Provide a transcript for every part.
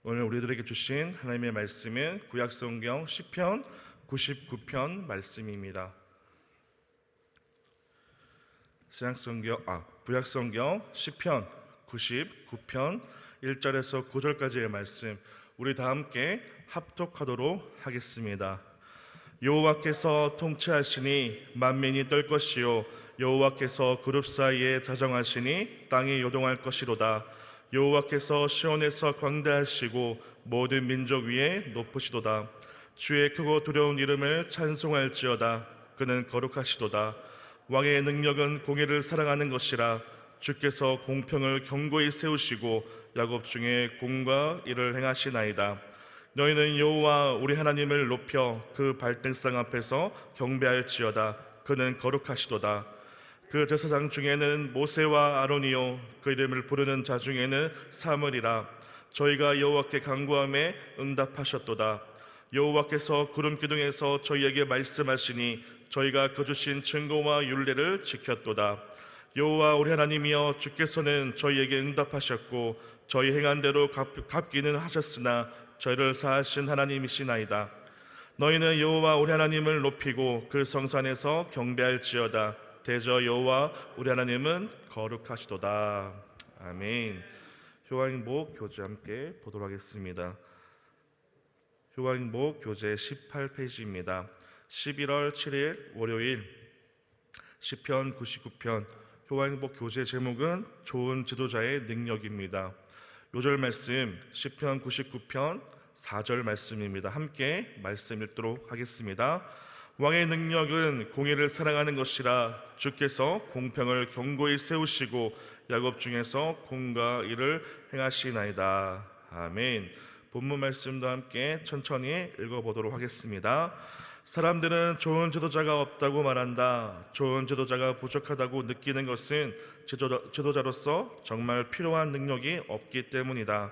오늘 우리들에게 주신 하나님의 말씀은 구약성경 시편 99편 말씀입니다. 구약성경 시편 99편 1절에서 9절까지의 말씀, 우리 다 함께 합독하도록 하겠습니다. 여호와께서 통치하시니 만민이 떨 것이요 여호와께서 그룹 사이에 자정하시니 땅이 요동할 것이로다. 여호와께서 시온에서 광대하시고 모든 민족 위에 높으시도다. 주의 크고 두려운 이름을 찬송할지어다. 그는 거룩하시도다. 왕의 능력은 공의를 사랑하는 것이라. 주께서 공평을 견고히 세우시고 야곱 중에 공과義를 행하시나이다. 너희는 여호와 우리 하나님을 높여 그 발등상 앞에서 경배할지어다. 그는 거룩하시도다. 그 제사장 중에는 모세와 아론이요 그 이름을 부르는 자 중에는 사무엘이라. 저희가 여호와께 간구함에 응답하셨도다. 여호와께서 구름 기둥에서 저희에게 말씀하시니 저희가 그 주신 증거와 율례를 지켰도다. 여호와 우리 하나님이여, 주께서는 저희에게 응답하셨고 저희 행한 대로 갚기는 하셨으나 저희를 사하신 하나님이시나이다. 너희는 여호와 우리 하나님을 높이고 그 성산에서 경배할지어다. 대저 여호와 우리 하나님은 거룩하시도다. 아멘. 효왕복 교재 함께 보도록 하겠습니다. 효왕복 교재 18페이지입니다. 11월 7일 월요일 시편 99편 효왕복 교재 제목은 좋은 지도자의 능력입니다. 요절 말씀 시편 99편 4절 말씀입니다. 함께 말씀 읽도록 하겠습니다. 왕의 능력은 공의를 사랑하는 것이라. 주께서 공평을 견고히 세우시고 야곱 중에서 공과義를 행하시나이다. 아멘. 본문 말씀도 함께 천천히 읽어보도록 하겠습니다. 사람들은 좋은 지도자가 없다고 말한다. 좋은 지도자가 부족하다고 느끼는 것은 지도자로서 정말 필요한 능력이 없기 때문이다.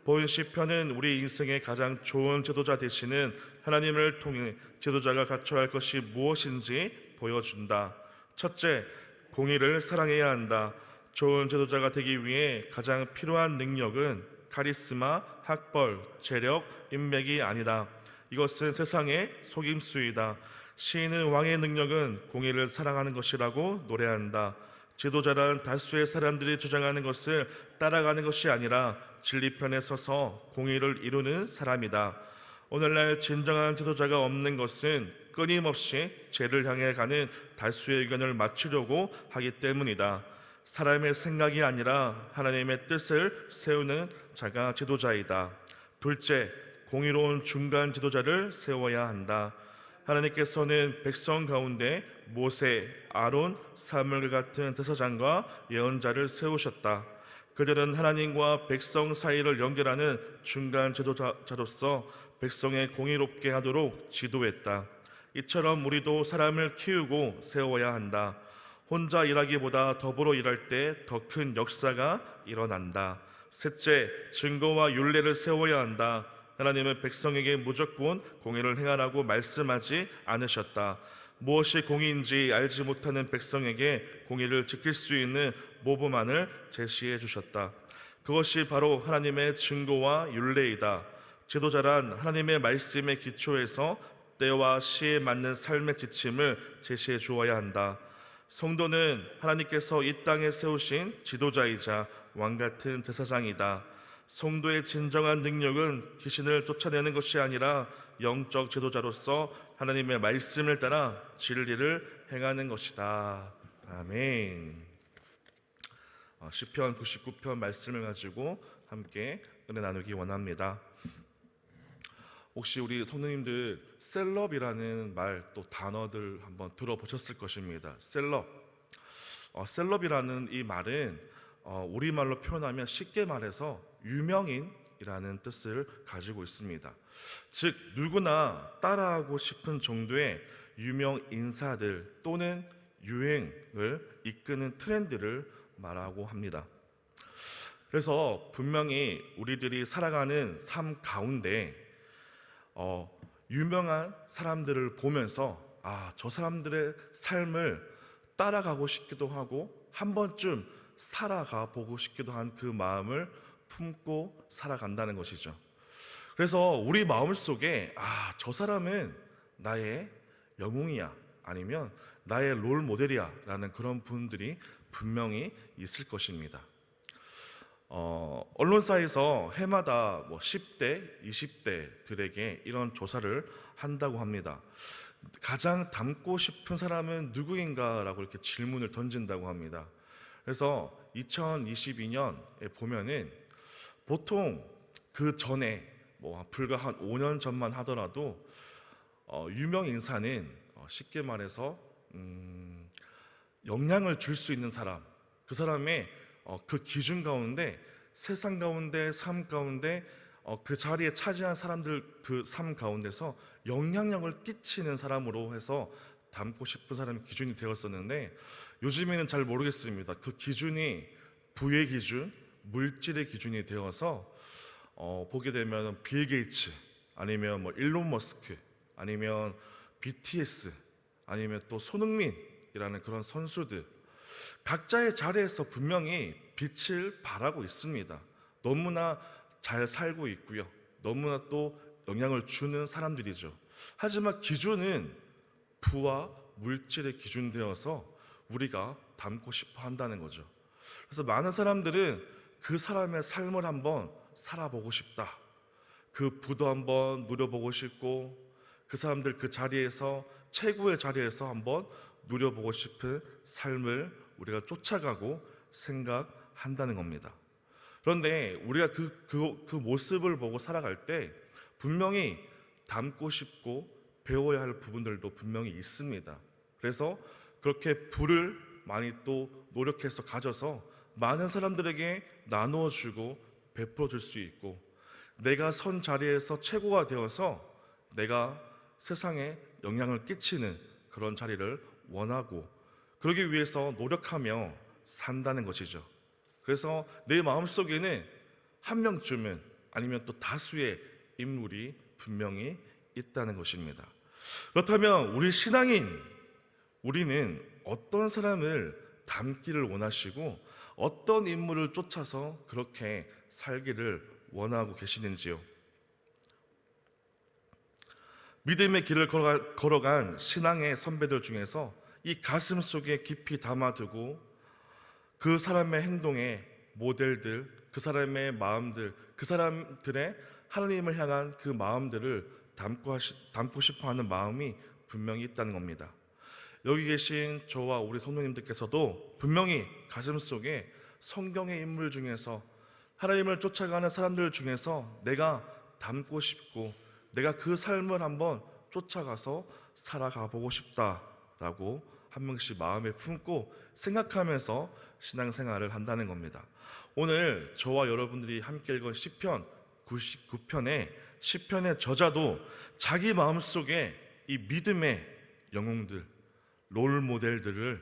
본 시편은 우리 인생의 가장 좋은 지도자 되시는 하나님을 통해 지도자가 갖춰야 할 것이 무엇인지 보여준다. 첫째, 공의를 사랑해야 한다. 좋은 지도자가 되기 위해 가장 필요한 능력은 카리스마, 학벌, 재력, 인맥이 아니다. 이것은 세상의 속임수이다. 시인은 왕의 능력은 공의를 사랑하는 것이라고 노래한다. 지도자란 다수의 사람들이 주장하는 것을 따라가는 것이 아니라 진리편에 서서 공의를 이루는 사람이다. 오늘날 진정한 지도자가 없는 것은 끊임없이 죄를 향해 가는 다수의 의견을 맞추려고 하기 때문이다. 사람의 생각이 아니라 하나님의 뜻을 세우는 자가 지도자이다. 둘째, 공의로운 중간 지도자를 세워야 한다. 하나님께서는 백성 가운데 모세, 아론, 사무엘 같은 제사장과 예언자를 세우셨다. 그들은 하나님과 백성 사이를 연결하는 중간 지도자로서 백성의 공의롭게 하도록 지도했다. 이처럼 우리도 사람을 키우고 세워야 한다. 혼자 일하기보다 더불어 일할 때 더 큰 역사가 일어난다. 셋째, 증거와 율례를 세워야 한다. 하나님은 백성에게 무조건 공의를 행하라고 말씀하지 않으셨다. 무엇이 공의인지 알지 못하는 백성에게 공의를 지킬 수 있는 모범안을 제시해 주셨다. 그것이 바로 하나님의 증거와 율례이다. 지도자란 하나님의 말씀에 기초해서 때와 시에 맞는 삶의 지침을 제시해 주어야 한다. 성도는 하나님께서 이 땅에 세우신 지도자이자 왕같은 제사장이다. 성도의 진정한 능력은 귀신을 쫓아내는 것이 아니라 영적 지도자로서 하나님의 말씀을 따라 진리를 행하는 것이다. 아멘. 시편 99편 말씀을 가지고 함께 은혜 나누기 원합니다. 혹시 우리 성도님들 셀럽이라는 말 또 단어들 한번 들어보셨을 것입니다. 셀럽이라는 이 말은 우리말로 표현하면 쉽게 말해서 유명인이라는 뜻을 가지고 있습니다. 즉 누구나 따라하고 싶은 정도의 유명 인사들 또는 유행을 이끄는 트렌드를 말하고 합니다. 그래서 분명히 우리들이 살아가는 삶 가운데 유명한 사람들을 보면서 저 사람들의 삶을 따라가고 싶기도 하고 한 번쯤 살아가 보고 싶기도 한 그 마음을 품고 살아간다는 것이죠. 그래서 우리 마음속에 저 사람은 나의 영웅이야, 아니면 나의 롤 모델이야 라는 그런 분들이 분명히 있을 것입니다. 언론사에서 해마다 10대, 20대들에게 이런 조사를 한다고 합니다. 가장 닮고 싶은 사람은 누구인가 라고 이렇게 질문을 던진다고 합니다. 그래서 2022년에 보면은 보통 그 전에 불과 한 5년 전만 하더라도 유명 인사는 쉽게 말해서 영향을 줄 수 있는 사람, 그 사람의 그 기준 가운데, 세상 가운데, 삶 가운데 그 자리에 차지한 사람들 그 삶 가운데서 영향력을 끼치는 사람으로 해서 닮고 싶은 사람의 기준이 되었었는데, 요즘에는 잘 모르겠습니다. 그 기준이 부의 기준, 물질의 기준이 되어서 보게 되면 빌 게이츠, 아니면 일론 머스크, 아니면 BTS, 아니면 또 손흥민이라는 그런 선수들, 각자의 자리에서 분명히 빛을 발하고 있습니다. 너무나 잘 살고 있고요, 너무나 또 영향을 주는 사람들이죠. 하지만 기준은 부와 물질의 기준되어서 우리가 닮고 싶어 한다는 거죠. 그래서 많은 사람들은 그 사람의 삶을 한번 살아보고 싶다, 그 부도 한번 누려보고 싶고, 그 사람들 그 자리에서, 최고의 자리에서 한번 누려보고 싶은 삶을 우리가 쫓아가고 생각한다는 겁니다. 그런데 우리가 그 모습을 보고 살아갈 때 분명히 닮고 싶고 배워야 할 부분들도 분명히 있습니다. 그래서 그렇게 부를 많이 또 노력해서 가져서 많은 사람들에게 나누어 주고 베풀어 줄 수 있고, 내가 선 자리에서 최고가 되어서 내가 세상에 영향을 끼치는 그런 자리를 원하고, 그러기 위해서 노력하며 산다는 것이죠. 그래서 내 마음속에는 한 명쯤은, 아니면 또 다수의 인물이 분명히 있다는 것입니다. 그렇다면 우리 신앙인, 우리는 어떤 사람을 닮기를 원하시고 어떤 인물을 쫓아서 그렇게 살기를 원하고 계시는지요? 믿음의 길을 걸어간 신앙의 선배들 중에서 이 가슴 속에 깊이 담아두고 그 사람의 행동의 모델들, 그 사람의 마음들, 그 사람들의 하나님을 향한 그 마음들을 담고 싶어하는 마음이 분명히 있다는 겁니다. 여기 계신 저와 우리 성도님들께서도 분명히 가슴속에 성경의 인물 중에서, 하나님을 쫓아가는 사람들 중에서 내가 닮고 싶고 내가 그 삶을 한번 쫓아가서 살아가 보고 싶다라고 한 명씩 마음에 품고 생각하면서 신앙생활을 한다는 겁니다. 오늘 저와 여러분들이 함께 읽은 시편 99편의 시편의 저자도 자기 마음속에 이 믿음의 영웅들, 롤 모델들을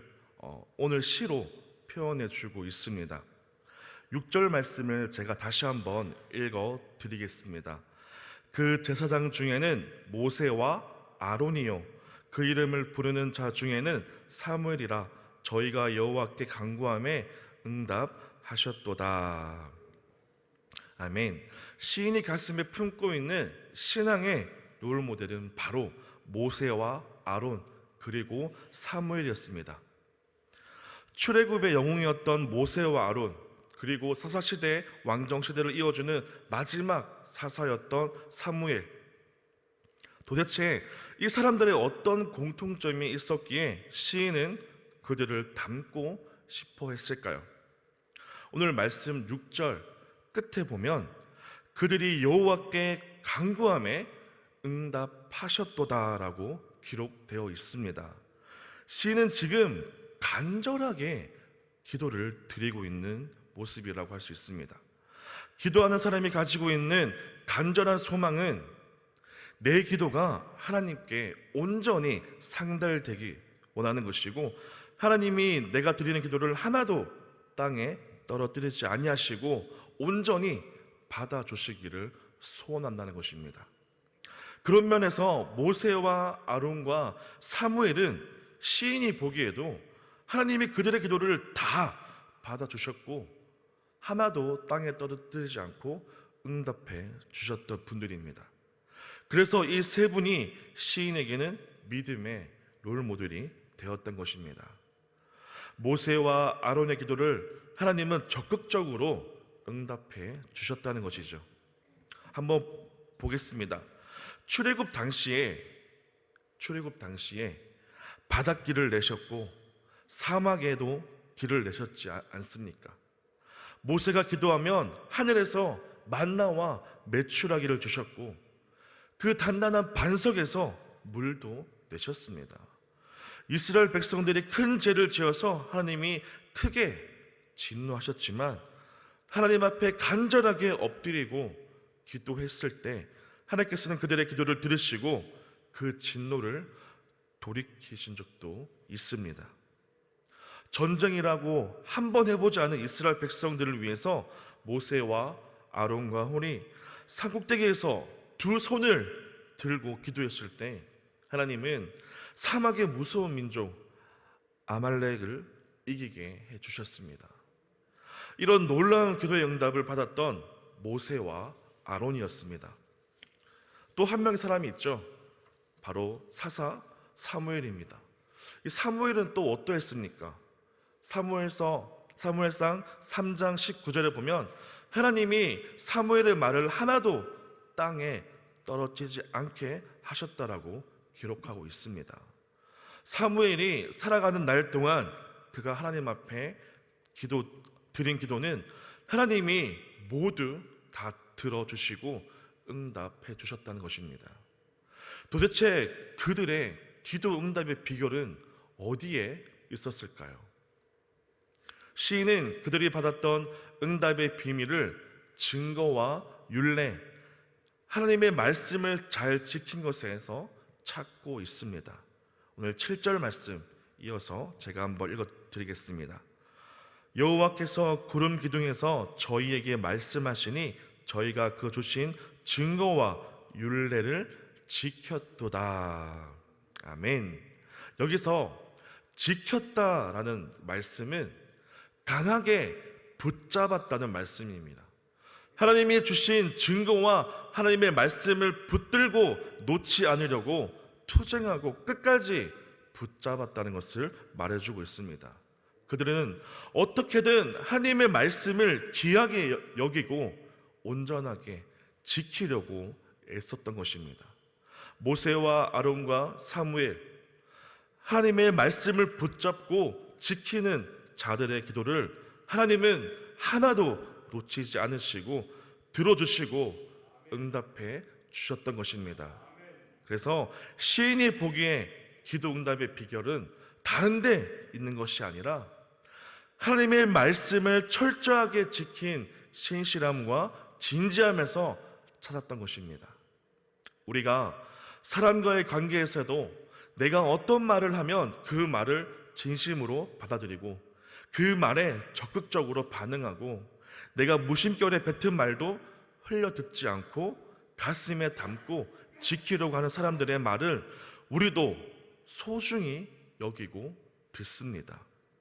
오늘 시로 표현해 주고 있습니다. 6절 말씀을 제가 다시 한번 읽어 드리겠습니다. 그 제사장 중에는 모세와 아론이요, 그 이름을 부르는 자 중에는 사무엘이라, 저희가 여호와께 간구함에 응답하셨도다. 아멘. 시인이 가슴에 품고 있는 신앙의 롤 모델은 바로 모세와 아론, 그리고 사무엘이었습니다. 출애굽의 영웅이었던 모세와 아론, 그리고 사사시대 왕정시대를 이어주는 마지막 사사였던 사무엘, 도대체 이 사람들의 어떤 공통점이 있었기에 시인은 그들을 닮고 싶어 했을까요? 오늘 말씀 6절 끝에 보면 그들이 여호와께 간구함에 응답하셨도다라고 기록되어 있습니다. 시인은 지금 간절하게 기도를 드리고 있는 모습이라고 할 수 있습니다. 기도하는 사람이 가지고 있는 간절한 소망은 내 기도가 하나님께 온전히 상달되기 원하는 것이고, 하나님이 내가 드리는 기도를 하나도 땅에 떨어뜨리지 아니하시고 온전히 받아주시기를 소원한다는 것입니다. 그런 면에서 모세와 아론과 사무엘은 시인이 보기에도 하나님이 그들의 기도를 다 받아주셨고, 하나도 땅에 떨어뜨리지 않고 응답해 주셨던 분들입니다. 그래서 이 세 분이 시인에게는 믿음의 롤모델이 되었던 것입니다. 모세와 아론의 기도를 하나님은 적극적으로 응답해 주셨다는 것이죠. 한번 보겠습니다. 출애굽 당시에 바닷길을 내셨고 사막에도 길을 내셨지 않습니까? 모세가 기도하면 하늘에서 만나와 메추라기를 주셨고 그 단단한 반석에서 물도 내셨습니다. 이스라엘 백성들이 큰 죄를 지어서 하나님이 크게 진노하셨지만 하나님 앞에 간절하게 엎드리고 기도했을 때 하나님께서는 그들의 기도를 들으시고 그 진노를 돌이키신 적도 있습니다. 전쟁이라고 한번 해보지 않은 이스라엘 백성들을 위해서 모세와 아론과 홀이 산꼭대기에서 두 손을 들고 기도했을 때 하나님은 사막의 무서운 민족 아말렉을 이기게 해주셨습니다. 이런 놀라운 기도의 응답을 받았던 모세와 아론이었습니다. 또 한 명의 사람이 있죠. 바로 사사 사무엘입니다. 이 사무엘은 또 어떠했습니까? 사무엘상 3장 19절에 보면 하나님이 사무엘의 말을 하나도 땅에 떨어지지 않게 하셨다라고 기록하고 있습니다. 사무엘이 살아가는 날 동안 그가 하나님 앞에 드린 기도는 하나님이 모두 다 들어주시고 응답해 주셨다는 것입니다. 도대체 그들의 기도 응답의 비결은 어디에 있었을까요? 시인은 그들이 받았던 응답의 비밀을 증거와 율례, 하나님의 말씀을 잘 지킨 것에서 찾고 있습니다. 오늘 7절 말씀 이어서 제가 한번 읽어드리겠습니다. 여호와께서 구름 기둥에서 저희에게 말씀하시니 저희가 그 주신 증거와 율례를 지켰도다. 아멘. 여기서 지켰다라는 말씀은 강하게 붙잡았다는 말씀입니다. 하나님이 주신 증거와 하나님의 말씀을 붙들고 놓지 않으려고 투쟁하고 끝까지 붙잡았다는 것을 말해주고 있습니다. 그들은 어떻게든 하나님의 말씀을 귀하게 여기고 온전하게 지키려고 애썼던 것입니다. 모세와 아론과 사무엘, 하나님의 말씀을 붙잡고 지키는 자들의 기도를 하나님은 하나도 놓치지 않으시고 들어주시고 응답해 주셨던 것입니다. 그래서 시인이 보기에 기도 응답의 비결은 다른 데 있는 것이 아니라 하나님의 말씀을 철저하게 지킨 신실함과 진지함에서 찾았던 것입니다. 우리가 사람과의 관계에서도 내가 어떤 말을 하면 그 말을 진심으로 받아들이고 그 말에 적극적으로 반응하고 내가 무심결에 뱉은 말도 흘려 듣지 않고 가슴에 담고 지키려고 하는 사람들의 말을 우리도 소중히 여기고 듣습니다.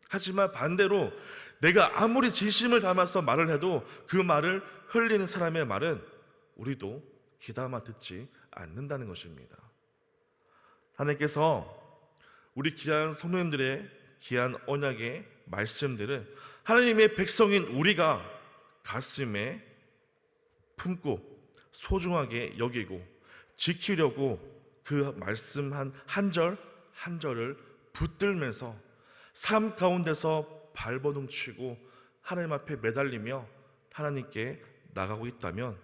하지만 반대로 내가 아무리 진심을 담아서 말을 해도 그 말을 흘리는 사람의 말은 우리도 귀담아 듣지 않는다는 것입니다. 하나님께서 우리 귀한 성도님들의 귀한 언약의 말씀들은 하나님의 백성인 우리가 가슴에 품고 소중하게 여기고 지키려고 그 말씀 한 절 한 절을 붙들면서 삶 가운데서 발버둥치고 하나님 앞에 매달리며 하나님께 나가고 있다면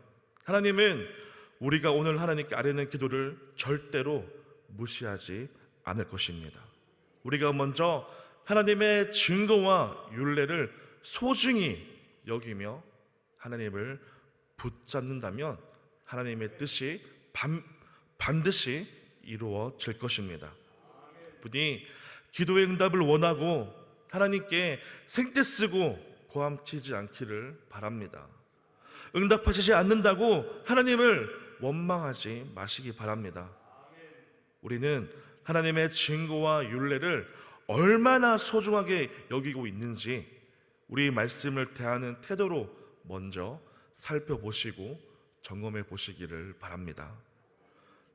하나님은 우리가 오늘 하나님께 아뢰는 기도를 절대로 무시하지 않을 것입니다. 우리가 먼저 하나님의 증거와 율례를 소중히 여기며 하나님을 붙잡는다면 하나님의 뜻이 반드시 이루어질 것입니다. 부디 기도의 응답을 원하고 하나님께 생떼 쓰고 고함치지 않기를 바랍니다. 응답하시지 않는다고 하나님을 원망하지 마시기 바랍니다. 우리는 하나님의 증거와 율례를 얼마나 소중하게 여기고 있는지 우리 말씀을 대하는 태도로 먼저 살펴보시고 점검해 보시기를 바랍니다.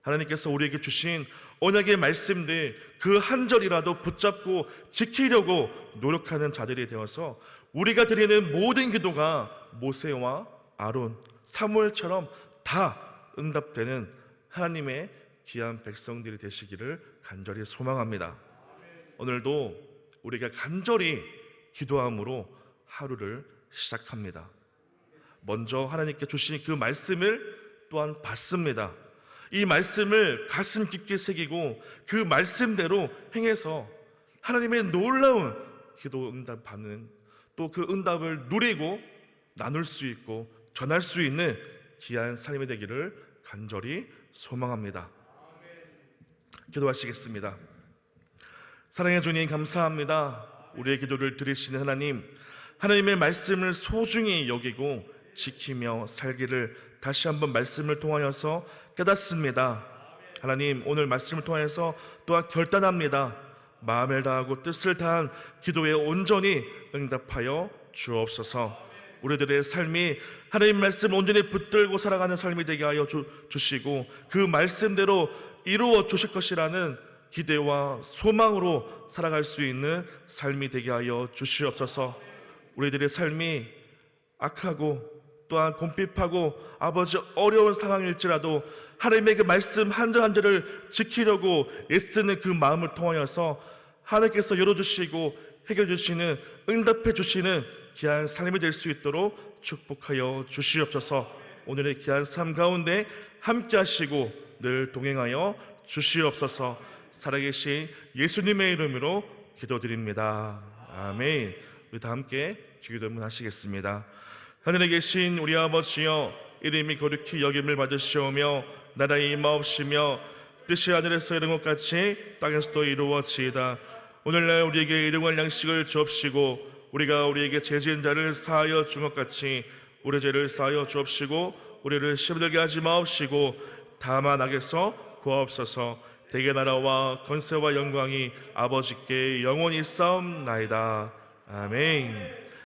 하나님께서 우리에게 주신 언약의 말씀들 그 한 절이라도 붙잡고 지키려고 노력하는 자들이 되어서 우리가 드리는 모든 기도가 모세와 아론, 사무엘처럼 다 응답되는 하나님의 귀한 백성들이 되시기를 간절히 소망합니다. 오늘도 우리가 간절히 기도함으로 하루를 시작합니다. 먼저 하나님께 주신 그 말씀을 또한 받습니다. 이 말씀을 가슴 깊게 새기고 그 말씀대로 행해서 하나님의 놀라운 기도 응답 받는, 또 그 응답을 누리고 나눌 수 있고 전할 수 있는 귀한 삶이 되기를 간절히 소망합니다. 기도하시겠습니다. 사랑해 주님, 감사합니다. 우리의 기도를 들으시는 하나님, 하나님의 말씀을 소중히 여기고 지키며 살기를 다시 한번 말씀을 통하여서 깨닫습니다. 하나님, 오늘 말씀을 통해서 또한 결단합니다. 마음을 다하고 뜻을 다한 기도에 온전히 응답하여 주옵소서. 우리들의 삶이 하나님 말씀 온전히 붙들고 살아가는 삶이 되게 하여 주시고 그 말씀대로 이루어 주실 것이라는 기대와 소망으로 살아갈 수 있는 삶이 되게 하여 주시옵소서. 우리들의 삶이 악하고 또한 곰핍하고 아버지 어려운 상황일지라도 하나님의 그 말씀 한 절 한 절을 지키려고 애쓰는 그 마음을 통하여서 하나님께서 열어주시고 해결해주시는, 응답해주시는 귀한 삶이 될 수 있도록 축복하여 주시옵소서. 오늘의 귀한 삶 가운데 함께 하시고 늘 동행하여 주시옵소서. 살아계신 예수님의 이름으로 기도드립니다. 아멘. 우리 다 함께 주기도문 하시겠습니다. 하늘에 계신 우리 아버지여, 이름이 거룩히 여김을 받으시오며 나라의 임하옵시며 뜻이 하늘에서 이룬 것 같이 땅에서도 이루어지이다. 오늘날 우리에게 일용할 양식을 주옵시고 우리가 우리에게 죄지은 자를 사하여 준 것 같이 우리 죄를 사하여 주옵시고 우리를 시험에 들게 하지 마옵시고 다만 악에서 구하옵소서. 대개 나라와 권세와 영광이 아버지께 영원히 싸움나이다. 아멘.